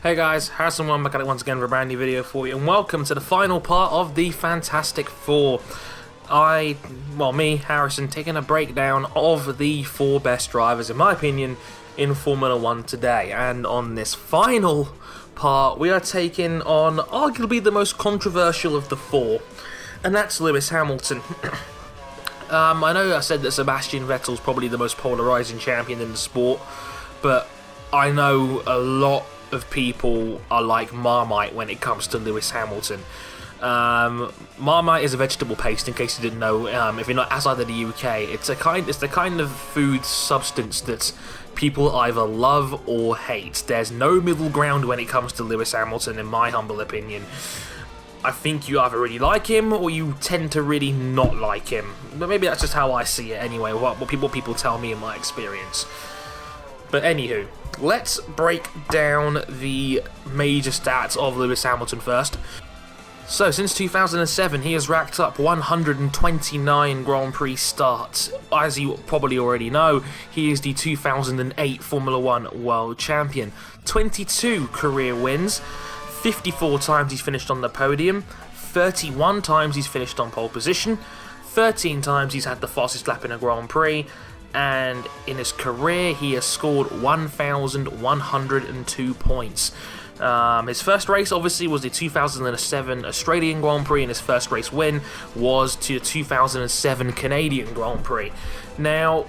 Hey guys, Harrison1 back at it once again for a brand new video for you, and welcome to the final part of the Fantastic Four. Me, Harrison, taking a breakdown of the four best drivers, in my opinion, in Formula 1 today. And on this final part, we are taking on arguably the most controversial of the four, and that's Lewis Hamilton. I know I said that Sebastian Vettel's probably the most polarising champion in the sport, but I know a lot of people are like Marmite when it comes to Lewis Hamilton. Marmite is a vegetable paste, in case you didn't know. If you're not outside of the UK, it's the kind of food substance that people either love or hate. There's no middle ground when it comes to Lewis Hamilton, in my humble opinion. I think you either really like him or you tend to really not like him. But maybe that's just how I see it anyway, what people tell me in my experience. But anywho, let's break down the major stats of Lewis Hamilton first. So, since 2007, he has racked up 129 Grand Prix starts. As you probably already know, he is the 2008 Formula 1 World Champion. 22 career wins, 54 times he's finished on the podium, 31 times he's finished on pole position, 13 times he's had the fastest lap in a Grand Prix, and in his career he has scored 1,102 points. His first race obviously was the 2007 Australian Grand Prix, and his first race win was to the 2007 Canadian Grand Prix. Now,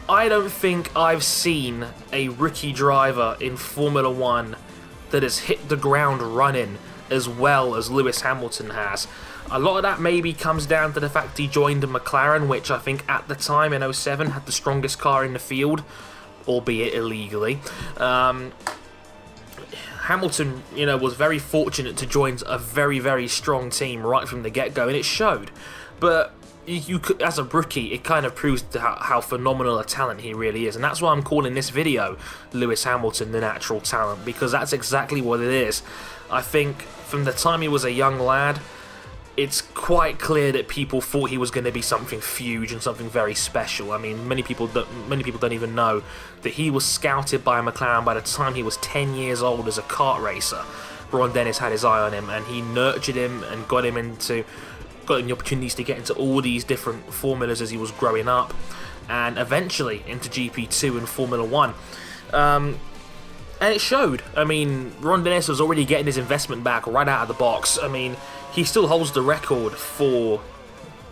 I don't think I've seen a rookie driver in Formula 1 that has hit the ground running as well as Lewis Hamilton has. A lot of that maybe comes down to the fact he joined a McLaren, which I think at the time in 07 had the strongest car in the field, albeit illegally. Hamilton, was very fortunate to join a very, very strong team right from the get-go, and it showed. But you could, as a rookie, it kind of proves how phenomenal a talent he really is, and that's why I'm calling this video Lewis Hamilton the natural talent, because that's exactly what it is. I think from the time he was a young lad, it's quite clear that people thought he was going to be something huge and something very special. I mean, many people don't even know that he was scouted by McLaren by the time he was 10 years old as a kart racer. Ron Dennis had his eye on him, and he nurtured him and got him the opportunities to get into all these different formulas as he was growing up, and eventually into GP2 and Formula 1. And it showed. I mean, Ron Dennis was already getting his investment back right out of the box. I mean, he still holds the record for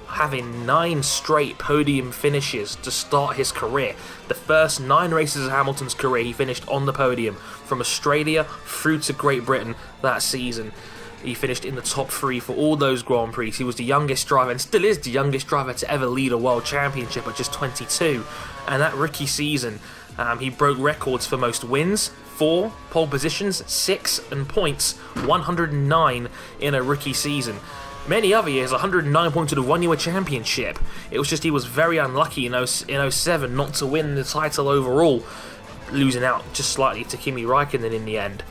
having 9 straight podium finishes to start his career. The first 9 races of Hamilton's career, he finished on the podium, from Australia through to Great Britain that season. He finished in the top 3 for all those Grand Prix. He was the youngest driver, and still is the youngest driver to ever lead a world championship at just 22. And that rookie season, he broke records for most wins, 4 pole positions, 6 and points, 109 in a rookie season. Many other years, 109 points would have won you a championship. It was just he was very unlucky in 07 not to win the title overall, losing out just slightly to Kimi Räikkönen in the end.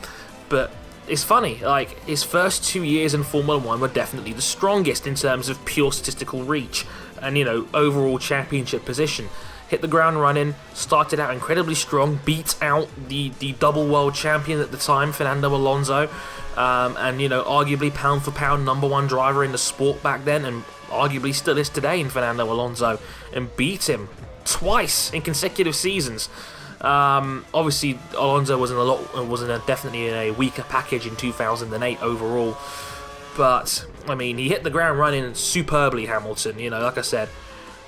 But it's funny, like, his first 2 years in Formula 1 were definitely the strongest in terms of pure statistical reach and, overall championship position. Hit the ground running, started out incredibly strong, beat out the double world champion at the time, Fernando Alonso, and, arguably pound for pound #1 driver in the sport back then, and arguably still is today in Fernando Alonso, and beat him twice in consecutive seasons. Obviously, Alonso was definitely in a weaker package in 2008 overall, but I mean, he hit the ground running superbly. Hamilton, like I said,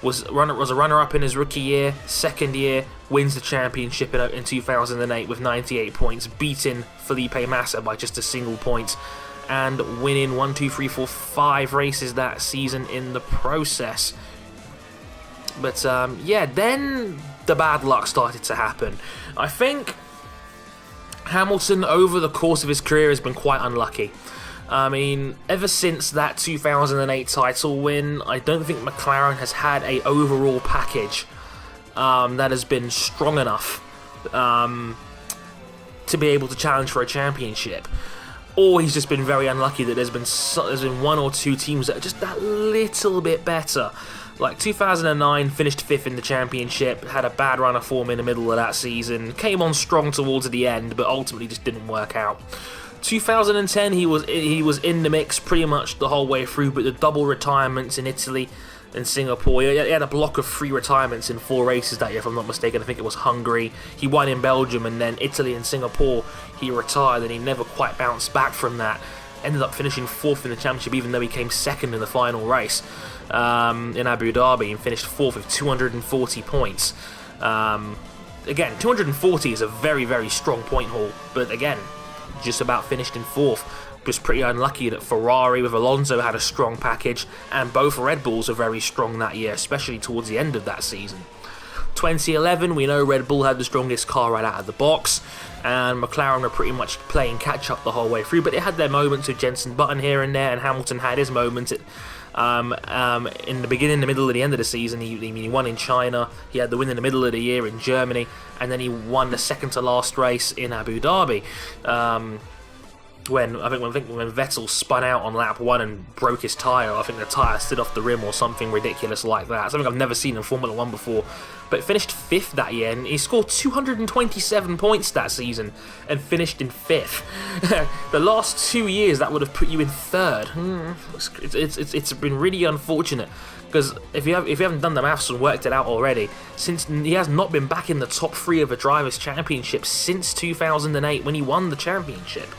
was a runner-up in his rookie year. Second year, wins the championship in 2008 with 98 points, beating Felipe Massa by just a single point, and winning 5 races that season in the process. But then the bad luck started to happen. I think Hamilton, over the course of his career, has been quite unlucky. I mean, ever since that 2008 title win, I don't think McLaren has had a overall package that has been strong enough to be able to challenge for a championship. Or he's just been very unlucky that there's been one or two teams that are just that little bit better. Like 2009, finished 5th in the championship, had a bad run of form in the middle of that season, came on strong towards the end, but ultimately just didn't work out. 2010, he was in the mix pretty much the whole way through, but the double retirements in Italy and Singapore. He had a block of 3 retirements in 4 races that year, if I'm not mistaken. I think it was Hungary. He won in Belgium, and then Italy and Singapore, he retired, and he never quite bounced back from that. Ended up finishing 4th in the championship, even though he came 2nd in the final race in Abu Dhabi, and finished 4th with 240 points. Again, 240 is a very, very strong point haul, but again, just about finished in 4th. Was pretty unlucky that Ferrari with Alonso had a strong package, and both Red Bulls were very strong that year, especially towards the end of that season. 2011, we know Red Bull had the strongest car right out of the box, and McLaren were pretty much playing catch-up the whole way through, but they had their moments with Jenson Button here and there, and Hamilton had his moments in the beginning, the middle, and the end of the season. He won in China, he had the win in the middle of the year in Germany, and then he won the second-to-last race in Abu Dhabi. When Vettel spun out on lap 1 and broke his tyre. I think the tyre slid off the rim or something ridiculous like that. Something I've never seen in Formula 1 before. But finished 5th that year, and he scored 227 points that season and finished in 5th. The last 2 years, that would have put you in 3rd. It's been really unfortunate, because if you haven't done the maths and worked it out already, since he has not been back in the top 3 of a Drivers' Championship since 2008 when he won the championship.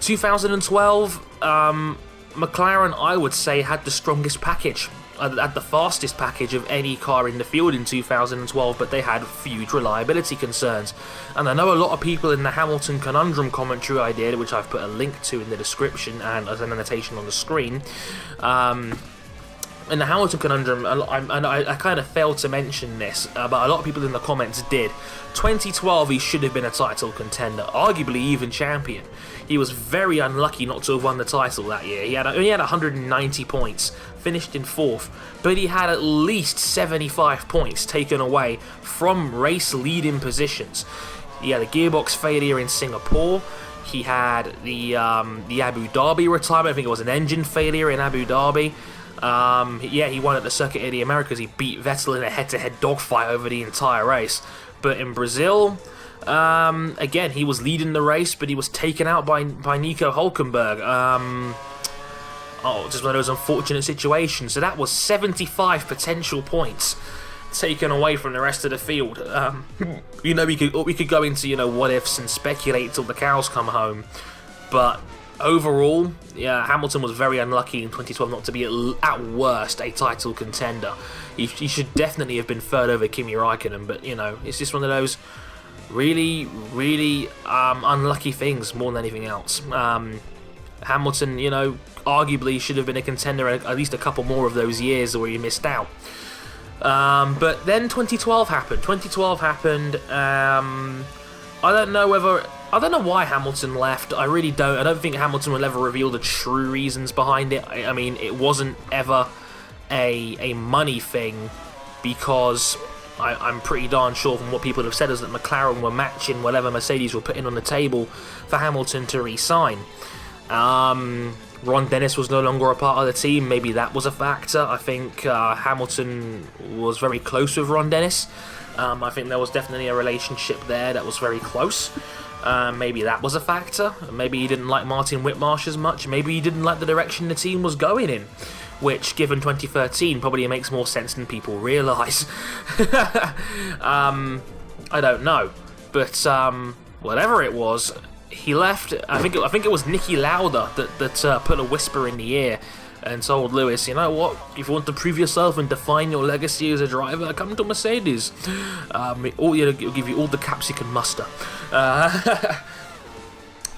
2012, McLaren, I would say, had the strongest package, had the fastest package of any car in the field in 2012, but they had huge reliability concerns. And I know a lot of people in the Hamilton Conundrum commentary I did, which I've put a link to in the description and as an annotation on the screen, in the Hamilton Conundrum, I kind of failed to mention this, but a lot of people in the comments did. 2012, he should have been a title contender, arguably even champion. He was very unlucky not to have won the title that year. He only had 190 points, finished in 4th, but he had at least 75 points taken away from race-leading positions. He had a gearbox failure in Singapore. He had the Abu Dhabi retirement. I think it was an engine failure in Abu Dhabi. He won at the Circuit of the Americas. He beat Vettel in a head-to-head dogfight over the entire race. But in Brazil, again, he was leading the race, but he was taken out by Nico Hülkenberg. Just one of those unfortunate situations. So that was 75 potential points taken away from the rest of the field. We could go into what ifs and speculate till the cows come home, but overall, Hamilton was very unlucky in 2012 not to be at worst a title contender. He should definitely have been 3rd over Kimi Räikkönen, but it's just one of those really, really unlucky things more than anything else. Hamilton, arguably should have been a contender at least a couple more of those years where he missed out. But then 2012 happened. I don't know why Hamilton left. I really don't. I don't think Hamilton will ever reveal the true reasons behind it. I mean, it wasn't ever a money thing, because I'm pretty darn sure from what people have said is that McLaren were matching whatever Mercedes were putting on the table for Hamilton to re-sign. Ron Dennis was no longer a part of the team. Maybe that was a factor. I think Hamilton was very close with Ron Dennis. I think there was definitely a relationship there that was very close. Maybe that was a factor. Maybe he didn't like Martin Whitmarsh as much. Maybe he didn't like the direction the team was going in, which, given 2013, probably makes more sense than people realise. I don't know. But whatever it was, he left. I think it was Niki Lauda that put a whisper in the ear and told Lewis, you know what, if you want to prove yourself and define your legacy as a driver, come to Mercedes. It'll give you all the caps you can muster. I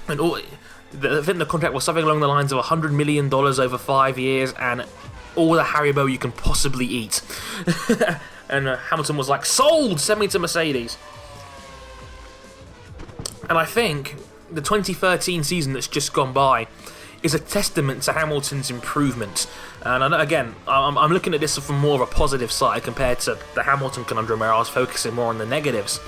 think the contract was something along the lines of $100 million over 5 years and all the Haribo you can possibly eat. And Hamilton was like, sold, send me to Mercedes. And I think the 2013 season that's just gone by is a testament to Hamilton's improvement. And I'm looking at this from more of a positive side compared to the Hamilton conundrum where I was focusing more on the negatives.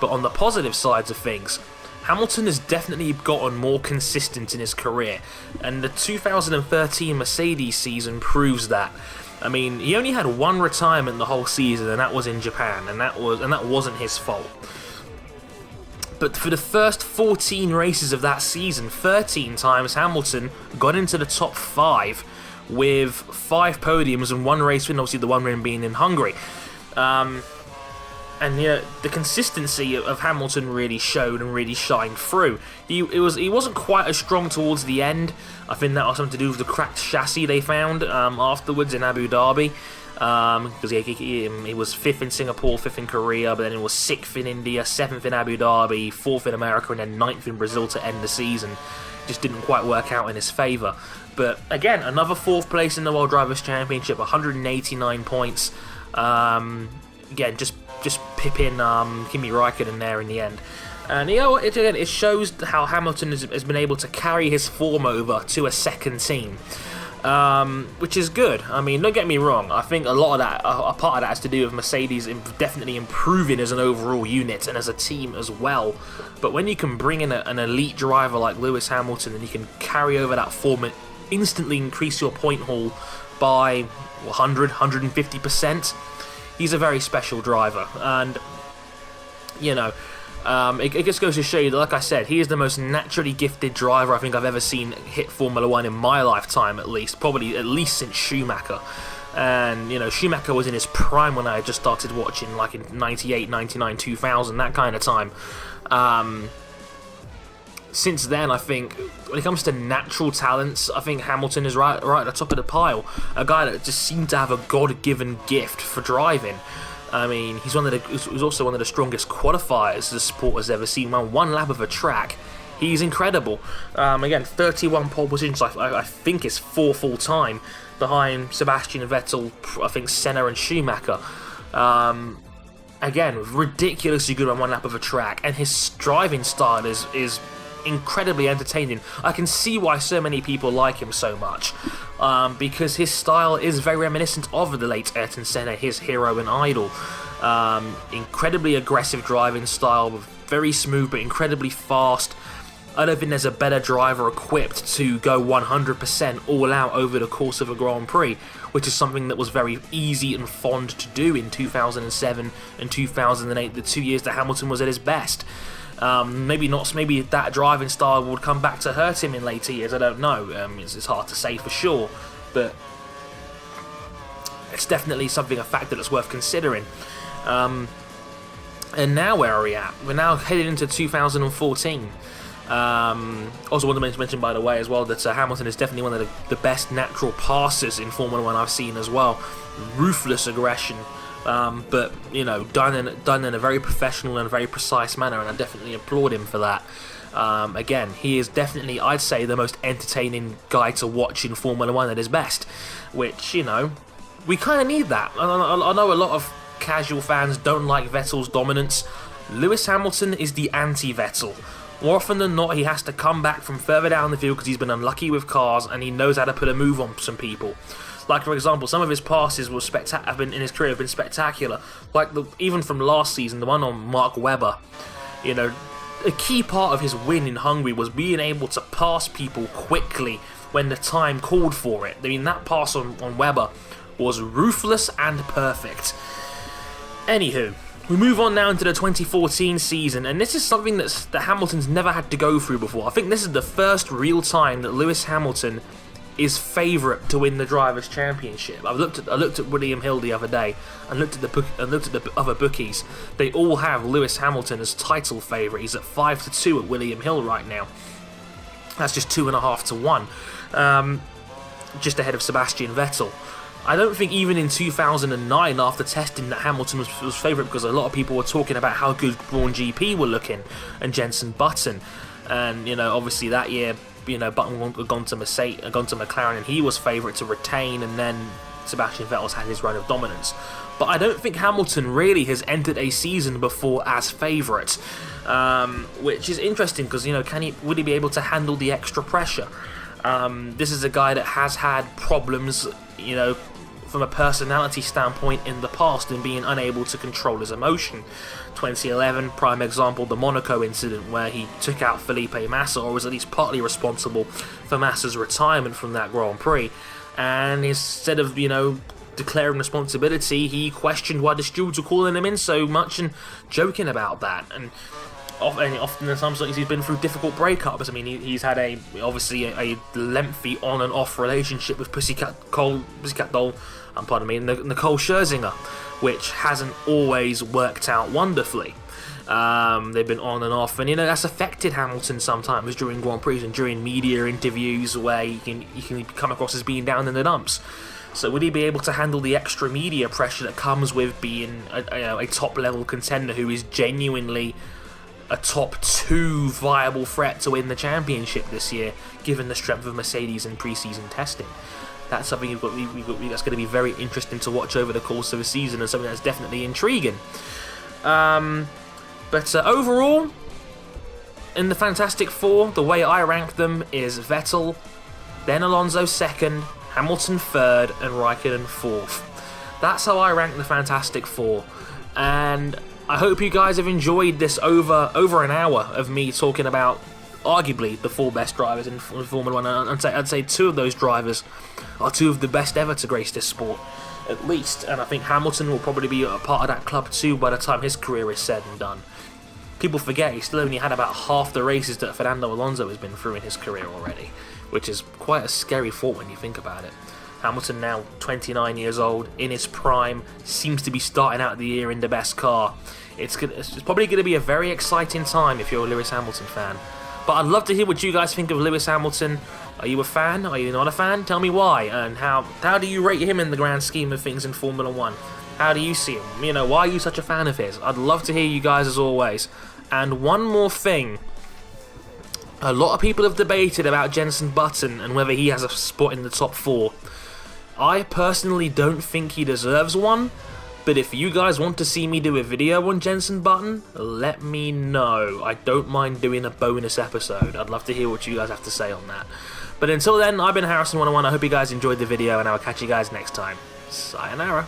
But on the positive sides of things, Hamilton has definitely gotten more consistent in his career, and the 2013 Mercedes season proves that. I mean, he only had one retirement the whole season, and that was in Japan, and that wasn't his fault. But for the first 14 races of that season, 13 times Hamilton got into the top 5 with 5 podiums and 1 race win, obviously the one win being in Hungary. And the consistency of Hamilton really showed and really shined through. He wasn't quite as strong towards the end. I think that was something to do with the cracked chassis they found afterwards in Abu Dhabi. Because he was 5th in Singapore, 5th in Korea, but then it was 6th in India, 7th in Abu Dhabi, 4th in America, and then 9th in Brazil to end the season. Just didn't quite work out in his favour. But again, another 4th place in the World Drivers' Championship, 189 points. Again, just pipping Kimi Räikkönen there in the end. And it shows how Hamilton has been able to carry his form over to a second team. Which is good. I mean, don't get me wrong, I think a part of that has to do with Mercedes definitely improving as an overall unit and as a team as well. But when you can bring in an elite driver like Lewis Hamilton and you can carry over that form and instantly increase your point haul by 100, 150%, he's a very special driver. And, it just goes to show you that, like I said, he is the most naturally gifted driver I think I've ever seen hit Formula 1 in my lifetime, at least. Probably at least since Schumacher. And, Schumacher was in his prime when I just started watching, like in 98, 99, 2000, that kind of time. Since then, I think, when it comes to natural talents, I think Hamilton is right at the top of the pile. A guy that just seemed to have a God-given gift for driving. I mean, he's also one of the strongest qualifiers the sport has ever seen. One lap of a track, he's incredible. Again, 31 pole positions, I think is 4 full-time, behind Sebastian Vettel, I think Senna and Schumacher. Again, ridiculously good on one lap of a track, and his driving style is incredibly entertaining. I can see why so many people like him so much, because his style is very reminiscent of the late Ayrton Senna, his hero and idol. Incredibly aggressive driving style, very smooth but incredibly fast. I don't think there's a better driver equipped to go 100% all out over the course of a Grand Prix, which is something that was very easy and fond to do in 2007 and 2008, the 2 years that Hamilton was at his best. Maybe that driving style would come back to hurt him in later years, I don't know. It's hard to say for sure, but it's definitely a factor that's worth considering. And now where are we at? We're now headed into 2014. Also wanted to mention, by the way, as well, that Hamilton is definitely one of the best natural passers in Formula 1 I've seen as well. Ruthless aggression. But done in a very professional and very precise manner, and I definitely applaud him for that. Again, he is definitely, I'd say, the most entertaining guy to watch in Formula 1 at his best, which, we kind of need that. I know a lot of casual fans don't like Vettel's dominance. Lewis Hamilton is the anti-Vettel. More often than not, he has to come back from further down the field because he's been unlucky with cars, and he knows how to put a move on some people. Like, for example, some of his passes in his career have been spectacular. Like, even from last season, the one on Mark Webber. A key part of his win in Hungary was being able to pass people quickly when the time called for it. I mean, that pass on Webber was ruthless and perfect. Anywho, we move on now into the 2014 season, and this is something that Hamilton's never had to go through before. I think this is the first real time that Lewis Hamilton is favourite to win the Drivers' Championship. I looked at William Hill the other day and looked at the other bookies. They all have Lewis Hamilton as title favourite. He's at 5-2 at William Hill right now. That's just 2.5 to 1, just ahead of Sebastian Vettel. I don't think even in 2009, after testing, that Hamilton was favourite, because a lot of people were talking about how good Brawn GP were looking and Jenson Button, and obviously that year, Button had gone to McLaren, and he was favourite to retain, and then Sebastian Vettel's had his run of dominance. But I don't think Hamilton really has entered a season before as favourite, which is interesting because would he be able to handle the extra pressure? This is a guy that has had problems, from a personality standpoint in the past, and being unable to control his emotion. 2011, prime example, the Monaco incident where he took out Felipe Massa, or was at least partly responsible for Massa's retirement from that Grand Prix, and instead of declaring responsibility, he questioned why the stewards were calling him in so much and joking about that. And often in some circles he's been through difficult breakups. I mean, he's had obviously a lengthy on and off relationship with Pussycat Doll, Nicole Scherzinger, which hasn't always worked out wonderfully. They've been on and off, and that's affected Hamilton sometimes during Grand Prix and during media interviews where you can come across as being down in the dumps. So would he be able to handle the extra media pressure that comes with being a top level contender who is genuinely a top 2 viable threat to win the championship this year, given the strength of Mercedes in pre-season testing? That's something that's going to be very interesting to watch over the course of the season, and something that's definitely intriguing. But overall, in the Fantastic Four, the way I rank them is Vettel, then Alonso 2nd, Hamilton 3rd, and Raikkonen 4th. That's how I rank the Fantastic Four, and I hope you guys have enjoyed this over an hour of me talking about arguably the 4 best drivers in Formula 1. I'd say 2 of those drivers are 2 of the best ever to grace this sport, at least, and I think Hamilton will probably be a part of that club too by the time his career is said and done. People forget he still only had about half the races that Fernando Alonso has been through in his career already, which is quite a scary thought when you think about it. Hamilton, now 29 years old, in his prime, seems to be starting out the year in the best car. It's probably going to be a very exciting time if you're a Lewis Hamilton fan. But I'd love to hear what you guys think of Lewis Hamilton. Are you a fan? Are you not a fan? Tell me why, and how do you rate him in the grand scheme of things in Formula 1? How do you see him? Why are you such a fan of his? I'd love to hear you guys as always. And one more thing. A lot of people have debated about Jenson Button and whether he has a spot in the top 4. I personally don't think he deserves one, but if you guys want to see me do a video on Jenson Button, let me know. I don't mind doing a bonus episode. I'd love to hear what you guys have to say on that. But until then, I've been Harrison101. I hope you guys enjoyed the video, and I'll catch you guys next time. Sayonara.